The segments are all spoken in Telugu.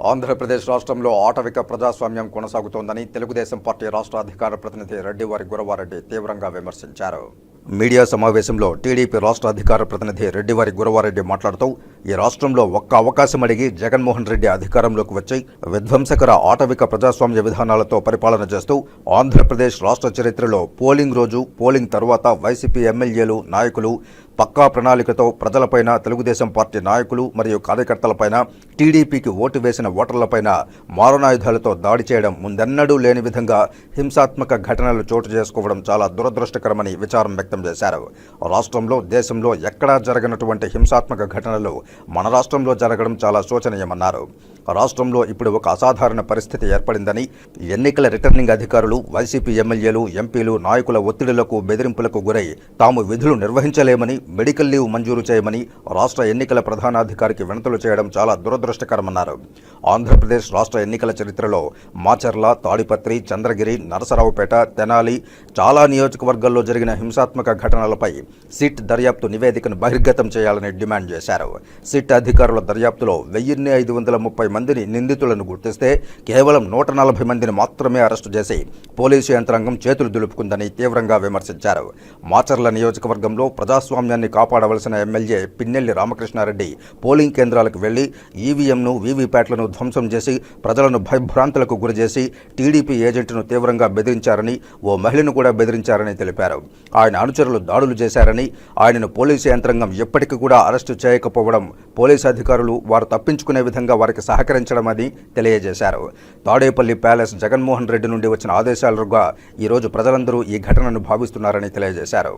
ఆంధ్రప్రదేశ్ రాష్ట్రంలో ఆటవిక ప్రజాస్వామ్యం కొనసాగుతోందని తెలుగుదేశం పార్టీ రాష్ట్ర అధికార ప్రతినిధి రెడ్డివారి గురవారెడ్డి తీవ్రంగా విమర్శించారు. మీడియా సమావేశంలో టీడీపీ రాష్ట్ర అధికార ప్రతినిధి రెడ్డివారి గురవారెడ్డి మాట్లాడుతూ ఈ రాష్ట్రంలో ఒక్క అవకాశం అడిగి జగన్మోహన్ రెడ్డి అధికారంలోకి వచ్చి విధ్వంసకర ఆటవిక ప్రజాస్వామ్య విధానాలతో పరిపాలన చేస్తూ ఆంధ్రప్రదేశ్ రాష్ట్ర చరిత్రలో పోలింగ్ రోజు, పోలింగ్ తర్వాత వైసీపీ ఎమ్మెల్యేలు, నాయకులు పక్కా ప్రణాళికతో ప్రజలపైన, తెలుగుదేశం పార్టీ నాయకులు మరియు కార్యకర్తలపైన, టీడీపీకి ఓటు వేసిన ఓటర్లపైన మారణాయుధాలతో దాడి చేయడం ముందెన్నడూ లేని విధంగా హింసాత్మక ఘటనలు చోటు చేసుకోవడం చాలా దురదృష్టకరమని విచారం వ్యక్తం చేశారు. రాష్ట్రంలో, దేశంలో ఎక్కడా జరగనటువంటి హింసాత్మక ఘటనలు మన రాష్ట్రంలో జరగడం చాలా శోచనీయమన్నారు. రాష్ట్రంలో ఇప్పుడు ఒక అసాధారణ పరిస్థితి ఏర్పడిందని, ఎన్నికల రిటర్నింగ్ అధికారులు, వైసీపీ ఎమ్మెల్యేలు, ఎంపీలు, నాయకుల ఒత్తిడులకు, బెదిరింపులకు గురై తాము విధులు నిర్వహించలేమని, మెడికల్ లీవ్ మంజూరు చేయమని రాష్ట్ర ఎన్నికల ప్రధానాధికారికి వినతులు చేయడం చాలా దురదృష్టకరమన్నారు. ఆంధ్రప్రదేశ్ రాష్ట్ర ఎన్నికల చరిత్రలో మాచర్ల, తాడిపత్రి, చంద్రగిరి, నరసరావుపేట, తెనాలి చాలా నియోజకవర్గాల్లో జరిగిన హింసాత్మక ఘటనలపై సిట్ దర్యాప్తు నివేదికను బహిర్గతం చేయాలని డిమాండ్ చేశారు. సిట్ అధికారుల దర్యాప్తులో 1530 మందిని నిందితులను గుర్తిస్తే కేవలం 140 మందిని మాత్రమే అరెస్టు చేసి పోలీసు యంత్రాంగం చేతులు దులుపుకుందని తీవ్రంగా విమర్శించారు. మాచర్ల నియోజకవర్గంలో ప్రజాస్వామ్యాన్ని కాపాడవలసిన ఎమ్మెల్యే పిన్నెల్లి రామకృష్ణారెడ్డి పోలింగ్ కేంద్రాలకు వెళ్లి ఈవీఎంను, వీవీప్యాట్లను ధ్వంసం చేసి ప్రజలను భయభ్రాంతులకు గురిచేసి టీడీపీ ఏజెంట్ను తీవ్రంగా బెదిరించారని, ఓ మహిళను కూడా బెదిరించారని తెలిపారు. ఆయన అనుచరులు దాడులు చేశారని, ఆయనను పోలీసు యంత్రాంగం ఎప్పటికీ కూడా అరెస్టు చేయకపోవడం పోలీసు అధికారులు వారు తప్పించుకునే విధంగా వారికి సహకరించడమని తెలియజేశారు. తాడేపల్లి ప్యాలెస్ జగన్మోహన్ రెడ్డి నుండి వచ్చిన ఆదేశాలుగా ఈరోజు ప్రజలందరూ ఈ ఘటనను భావిస్తున్నారని తెలియజేశారు.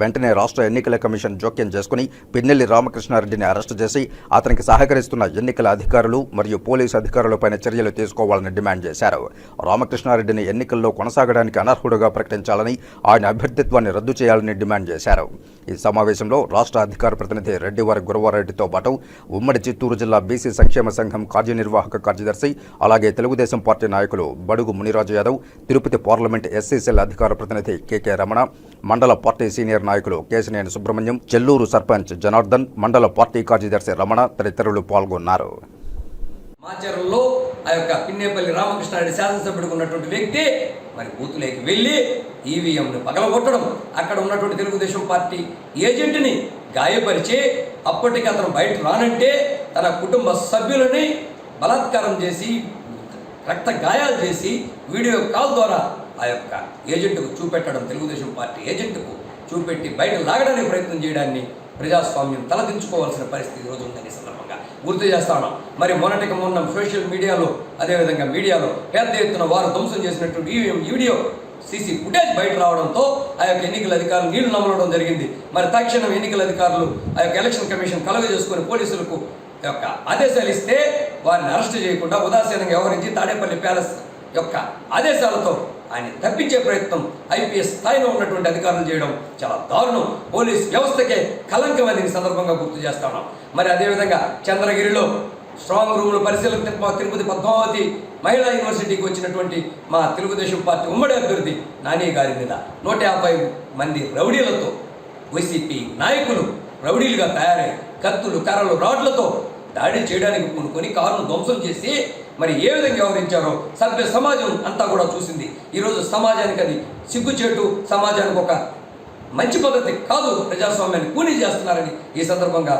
వెంటనే రాష్ట్ర ఎన్నికల కమిషన్ జోక్యం చేసుకుని పిన్నెల్లి రామకృష్ణారెడ్డిని అరెస్టు చేసి అతనికి సహకరిస్తున్న ఎన్నికల అధికారులు మరియు పోలీసు అధికారులపైన చర్యలు తీసుకోవాలని డిమాండ్ చేశారు. రామకృష్ణారెడ్డిని ఎన్నికల్లో కొనసాగడానికి అనర్హుడుగా ప్రకటించాలని, ఆయన అభ్యర్థిత్వాన్ని రద్దు చేయాలని డిమాండ్ చేశారు. ఈ సమావేశంలో రాష్ట్ర అధికార ప్రతినిధి రెడ్డివారి గురవారెడ్డితో పాటు ఉమ్మడి చిత్తూరు జిల్లా బీసీ సంక్షేమ సంఘం కార్యనిర్వాహక కార్యదర్శి, అలాగే తెలుగుదేశం పార్టీ నాయకులు బడుగు Muniraju Yadav, Tirupati parliament SC cell అధికార ప్రతినిధి కెకే రమణ, మండల పార్టీ సీనియర్ నాయకులు కేశినేని సుబ్రహ్మణ్యం, చెల్లూరు సర్పంచ్ జనార్దన్, మండల పార్టీ కార్యదర్శి రమణ తదితరులు పాల్గొన్నారు. మాచర్లలో ఆ యొక్క పిన్నేపల్లి రామకృష్ణారెడ్డి శాసనసభ్యుడికి ఉన్నటువంటి వ్యక్తి మరి బూతులేకి వెళ్ళి ఈవీఎంను పగలగొట్టడం, అక్కడ ఉన్నటువంటి తెలుగుదేశం పార్టీ ఏజెంట్ని గాయపరిచి అప్పటికి అతను బయట రానంటే తన కుటుంబ సభ్యులని బలాత్కారం చేసి రక్త గాయాలు చేసి వీడియో కాల్ ద్వారా ఆ యొక్క ఏజెంట్కు చూపెట్టడం, తెలుగుదేశం పార్టీ ఏజెంట్కు చూపెట్టి బయట లాగడానికి ప్రయత్నం చేయడాన్ని ప్రజాస్వామ్యం తలదించుకోవాల్సిన పరిస్థితి ఈరోజు ఉందని సందర్భంగా గుర్తు చేస్తా ఉన్నాం. మరి మొన్నటికి మొన్న సోషల్ మీడియాలో, అదేవిధంగా మీడియాలో పెద్ద ఎత్తున వారు ధ్వంసం చేసినటువంటి ఈవీఎం వీడియో సీసీ ఫుటేజ్ బయట రావడంతో ఆ యొక్క ఎన్నికల అధికారులు నీళ్లు నమ్మడం జరిగింది. మరి తక్షణం ఎన్నికల అధికారులు ఆ యొక్క ఎలక్షన్ కమిషన్ కలుగజేసుకుని పోలీసులకు యొక్క ఆదేశాలు ఇస్తే వారిని అరెస్ట్ చేయకుండా ఉదాసీనంగా వ్యవహరించి తాడేపల్లి ప్యాలెస్ యొక్క ఆదేశాలతో ఆయన తప్పించే ప్రయత్నం ఐపీఎస్ స్థాయిలో ఉన్నటువంటి అధికారులు చేయడం చాలా దారుణం. పోలీస్ వ్యవస్థకే కలంకం అని సందర్భంగా గుర్తు చేస్తా ఉన్నాం. మరి అదేవిధంగా చంద్రగిరిలో స్ట్రాంగ్ రూమ్ల పరిశీలన తిరుపతి పద్మావతి మహిళా యూనివర్సిటీకి వచ్చినటువంటి మా తెలుగుదేశం పార్టీ ఉమ్మడి అభ్యర్థి నాని గారి మీద 150 మంది రౌడీలతో, వైసీపీ నాయకులు రౌడీలుగా తయారై కత్తులు, కర్రలు, రాడ్లతో దాడి చేయడానికి పూనుకొని కారును ధ్వంసం చేసి మరి ఏ విధంగా వ్యవహరించారో సభ్య సమాజం అంతా కూడా చూసింది. ఈరోజు సమాజానికి అది సిగ్గుచేటు, సమాజానికి ఒక మంచి పద్ధతి కాదు, ప్రజాస్వామ్యాన్ని కూనీ చేస్తున్నారని ఈ సందర్భంగా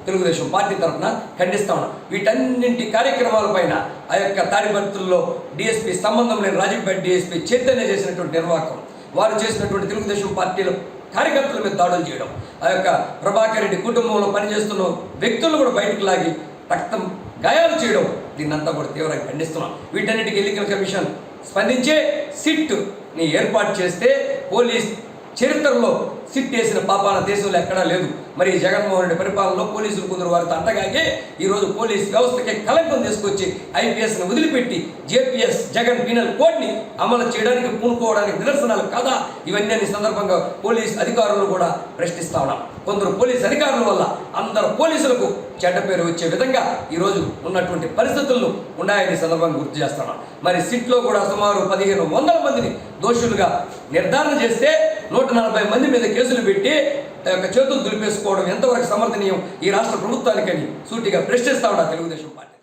తెలుగుదేశం పార్టీ తరఫున ఖండిస్తా ఉన్నాం. వీటన్నింటి కార్యక్రమాలపైన ఆ యొక్క తాడిపత్రుల్లో డిఎస్పీ సంబంధం లేని రాజంపేట డిఎస్పీ చైతన్య చేసినటువంటి నిర్వాహకం, వారు చేసినటువంటి తెలుగుదేశం పార్టీలో కార్యకర్తల మీద దాడులు చేయడం, ఆ యొక్క ప్రభాకర్ రెడ్డి కుటుంబంలో పనిచేస్తున్న వ్యక్తులను కూడా బయటకు లాగి రక్తం గాయాలు చేయడం, దీన్నంతా కూడా తీవ్రంగా ఖండిస్తున్నాం. వీటన్నిటికీ ఎన్నికల కమిషన్ స్పందించే సిట్ని ఏర్పాటు చేస్తే పోలీస్ చరిత్రలో సిట్ వేసిన పాపాల దేశంలో ఎక్కడా లేదు. మరి జగన్మోహన్ రెడ్డి పరిపాలనలో పోలీసులు కొందరు వారితో అంటగాగే ఈరోజు పోలీస్ వ్యవస్థకే కలంకం తీసుకొచ్చి ఐపీఎస్ని వదిలిపెట్టి జేపీఎస్ జగన్ పీనల్ కోడ్ని అమలు చేయడానికి పూనుకోవడానికి నిదర్శనాలు కాదా? ఇవన్నీ సందర్భంగా పోలీస్ అధికారులు కూడా ప్రశ్నిస్తా ఉన్నాం. కొందరు పోలీస్ అధికారుల వల్ల అందరు పోలీసులకు చెడ్డ పేరు వచ్చే విధంగా ఈరోజు ఉన్నటువంటి పరిస్థితులను ఉన్నాయని సందర్భంగా గుర్తు చేస్తున్నాం. మరి సిట్లో కూడా సుమారు 1500 మందిని దోషులుగా నిర్ధారణ చేస్తే 140 మంది మీద కేసులు పెట్టి చేతులు దులిపేసుకోవడం ఎంతవరకు సమర్థనీయం ఈ రాష్ట్ర ప్రభుత్వానికని సూటిగా ప్రశ్నిస్తా ఉన్నా తెలుగుదేశం పార్టీ.